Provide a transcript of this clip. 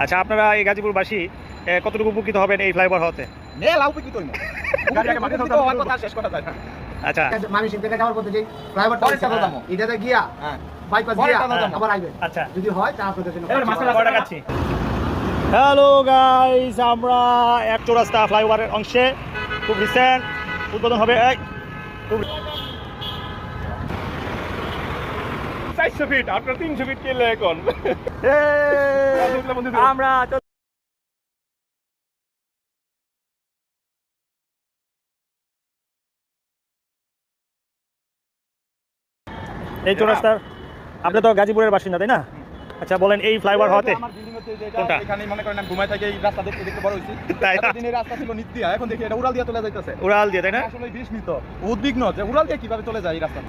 আচ্ছা, আপনারা এই গাজীপুরবাসী কতটুকু উপকৃত হবেন এই ফ্লাইওভার হওয়াতে? আচ্ছা মামি সিং থেকে যাওয়ার পথে যে ফ্লাইওভারটা এটাতে গিয়া বাইপাস গিয়া আবার আইবেন। আচ্ছা, যদি হয় তা আপনাদের জন্য হ্যালো গাইস, আমরা এক চৌরাস্তা ফ্লাইওভারের অংশে খুব রিসেন্ট উদ্বোধন হবে। খুব 400 ফিট, আপনার 300 ফিট কেলে এখন আমরা এই চৌরাস্তার, আপনি তো গাজীপুরের বাসিন্দা তাই না? আচ্ছা বলেন, এই ফ্লাইওভার হওয়াতে কোনটা? এখানে মনে করেন ঘুমাই থাকে এই রাস্তা দেখতে দেখতে বড় হইছি। তাই না? এতদিনের রাস্তা ছিল নিচ দিয়া, এখন দেখি এটা উড়াল দিয়া চলে যাইতেছে। উড়াল দিয়ে তাই না? আসলে বিস্মিত, উদ্বিগ্ন যে উড়াল দিয়ে কিভাবে চলে যায় এই রাস্তা।